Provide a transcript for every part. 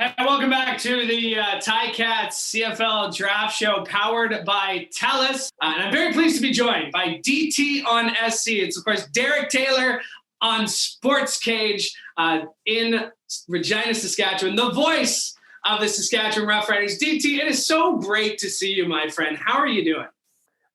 And welcome back to the Ticats CFL Draft Show powered by TELUS. And I'm very pleased to be joined by DT on SC. It's, of course, Derek Taylor on Sports Cage in Regina, Saskatchewan, the voice of the Saskatchewan Roughriders. DT, it is so great to see you, my friend. How are you doing?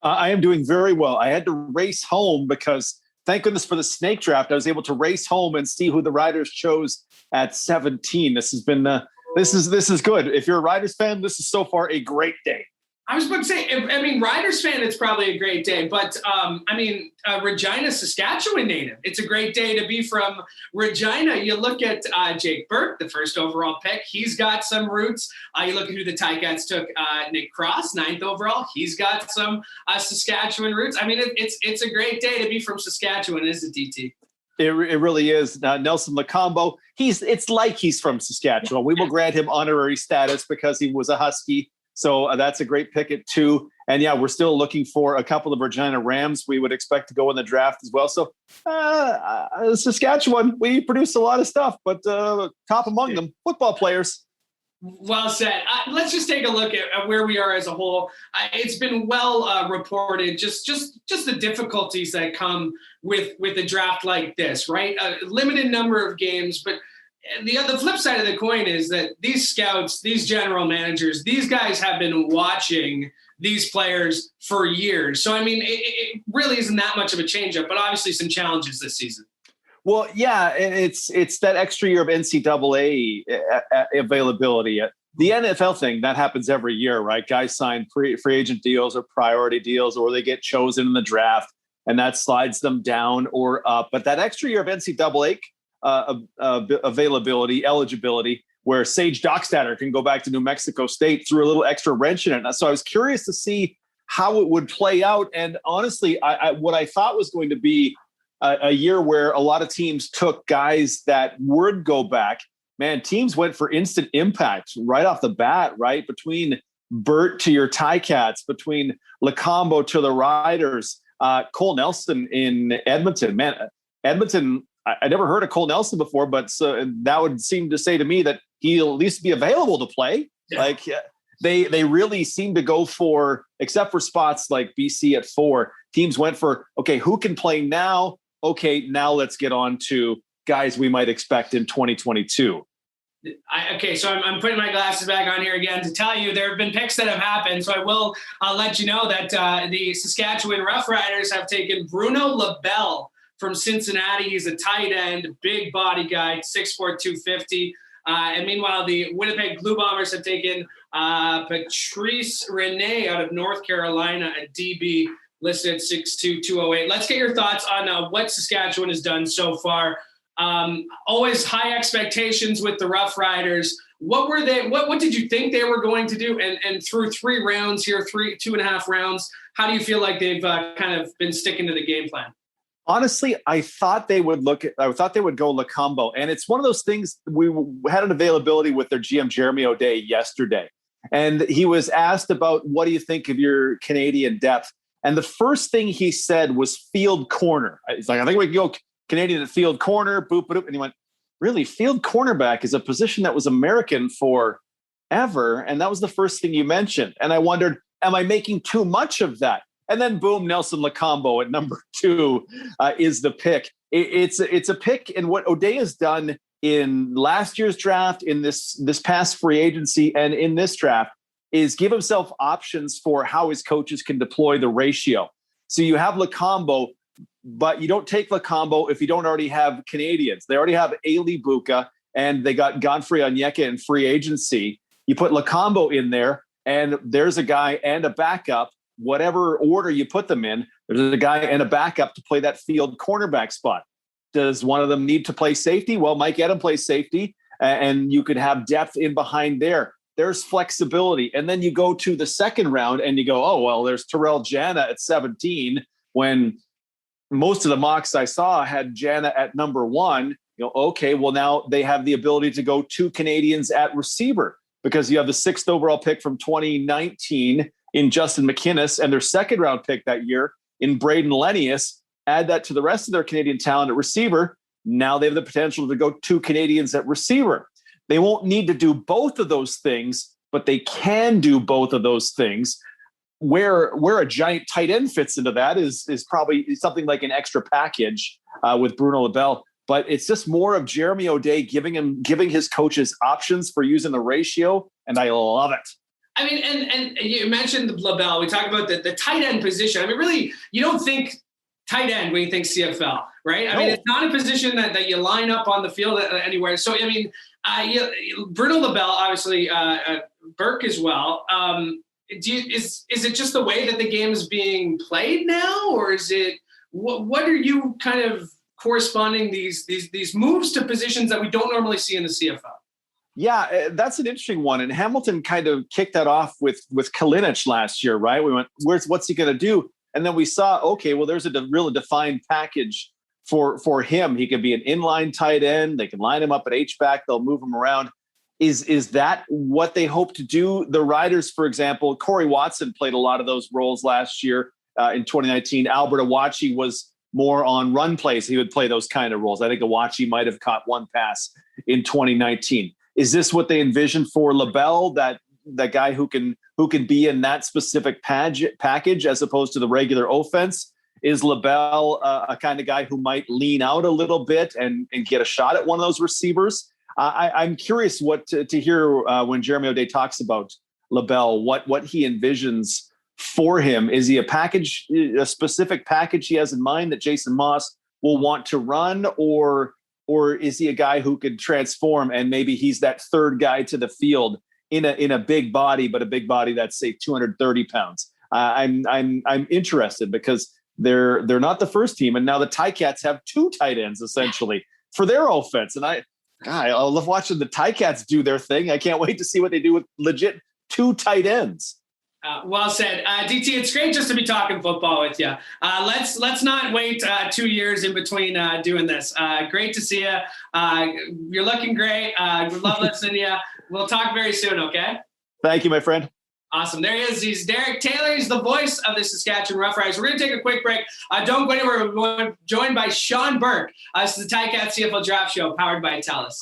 I am doing very well. I had to race home because, thank goodness for the snake draft, I was able to race home and see who the Riders chose at 17. This has been this is good. If you're a Riders fan, this is so far a great day. I was about to say, Riders fan, it's probably a great day. But, Regina, Saskatchewan native, it's a great day to be from Regina. You look at Jake Burke, the first overall pick. He's got some roots. You look at who the Ticats took, Nick Cross, 9th overall. He's got some Saskatchewan roots. I mean, it's a great day to be from Saskatchewan, isn't it, DT? It really is. Nelson Lacombo, it's like he's from Saskatchewan. We will grant him honorary status because he was a Husky. So that's a great pick at 2. And yeah, we're still looking for a couple of Regina Rams we would expect to go in the draft as well. So Saskatchewan, we produce a lot of stuff, but top among them, football players. Well said. Let's just take a look at where we are as a whole. It's been well reported, just the difficulties that come with a draft like this, right? A limited number of games, but the flip side of the coin is that these scouts, these general managers, these guys have been watching these players for years. So, I mean, it really isn't that much of a changeup, but obviously some challenges this season. Well, yeah, and it's that extra year of NCAA availability. The NFL thing, that happens every year, right? Guys sign free agent deals or priority deals, or they get chosen in the draft, and that slides them down or up. But that extra year of NCAA availability, eligibility, where Sage Dockstader can go back to New Mexico State, threw a little extra wrench in it. So I was curious to see how it would play out. And honestly, what I thought was going to be a year where a lot of teams took guys that would go back. Man, teams went for instant impact right off the bat, right? Between Burt to your Ticats, between Lacombo to the Riders, Cole Nelson in Edmonton. Man, Edmonton, I never heard of Cole Nelson before, but that would seem to say to me that he'll at least be available to play. Yeah. Like they really seem to go for, except for spots like BC at 4, teams went for, okay, who can play now? Okay, now let's get on to guys we might expect in 2022. So I'm putting my glasses back on here again to tell you there have been picks that have happened. So I will let you know that the Saskatchewan Roughriders have taken Bruno LaBelle from Cincinnati. He's a tight end, big body guy, 6'4", 250. And meanwhile, the Winnipeg Blue Bombers have taken Patrice Rene out of North Carolina, a DB listed at 6'2", 208. Let's get your thoughts on what Saskatchewan has done so far. Always high expectations with the Roughriders. What were they? What did you think they were going to do? And through 3 rounds here, 2.5 rounds, how do you feel like they've kind of been sticking to the game plan? Honestly, I thought they would go Lacombo. And it's one of those things, we had an availability with their GM, Jeremy O'Day, yesterday. And he was asked about, what do you think of your Canadian depth? And the first thing he said was field corner. He's like, I think we can go Canadian at field corner, boop, boop. And he went, really? Field cornerback is a position that was American forever. And that was the first thing you mentioned. And I wondered, am I making too much of that? And then boom, Nelson Lacombo at number 2 is the pick. It's a pick in what O'Day has done in last year's draft, in this past free agency, and in this draft, is give himself options for how his coaches can deploy the ratio. So you have Lacombo, but you don't take Lacombo if you don't already have Canadians. They already have Ali Buka, and they got Godfrey Onyeka in free agency. You put Lacombo in there, and there's a guy and a backup. Whatever order you put them in, there's a guy and a backup to play that field cornerback spot. Does one of them need to play safety? Well, Mike Edem plays safety, and you could have depth in behind there. There's flexibility. And then you go to the second round and you go, oh, well, there's Terrell Jana at 17, when most of the mocks I saw had Jana at number 1. Okay, well, now they have the ability to go 2 Canadians at receiver, because you have the 6th overall pick from 2019 in Justin McInnes, and their 2nd round pick that year in Braden Lenius. Add that to the rest of their Canadian talent at receiver. Now they have the potential to go 2 Canadians at receiver. They won't need to do both of those things, but they can do both of those things. Where a giant tight end fits into that is probably something like an extra package with Bruno LaBelle. But it's just more of Jeremy O'Day giving his coaches options for using the ratio, and I love it. I mean, and you mentioned LaBelle. We talked about the tight end position. I mean, really, you don't think tight end when you think CFL, right? I mean, it's not a position that you line up on the field anywhere. So, I mean, Bruno LaBelle, obviously, Burke as well. Is it just the way that the game is being played now, or is it what are you kind of corresponding these moves to positions that we don't normally see in the CFL? Yeah, that's an interesting one. And Hamilton kind of kicked that off with Kalinic last year, right? We went, what's he going to do? And then we saw, okay, well, there's a really defined package for him. He could be an inline tight end. They can line him up at H-back. They'll move him around. Is that what they hope to do? The Riders, for example, Corey Watson played a lot of those roles last year in 2019. Albert Awachi was more on run plays. He would play those kind of roles. I think Awachi might have caught one pass in 2019. Is this what they envision for LaBelle, that guy who can be in that specific package as opposed to the regular offense? Is LaBelle a kind of guy who might lean out a little bit and get a shot at one of those receivers? I'm curious what to hear when Jeremy O'Day talks about LaBelle, what he envisions for him. Is he a specific package he has in mind that Jason Moss will want to run, or is he a guy who could transform and maybe he's that third guy to the field in a big body, but a big body that's say 230 pounds? I'm interested because they're not the first team, and now the Ticats have two tight ends essentially for their offense, and I love watching the Ticats do their thing. I can't wait to see what they do with legit two tight ends. Well said, DT. It's great just to be talking football with you. Let's not wait 2 years in between doing this. Great to see you. You're looking great. We love listening to you. We'll talk very soon. Okay. Thank you, my friend. Awesome. There he is. He's Derek Taylor. He's the voice of the Saskatchewan Roughriders. We're going to take a quick break. Don't go anywhere. We're joined by Sean Burke. This is the Ticats CFL Draft Show powered by TELUS.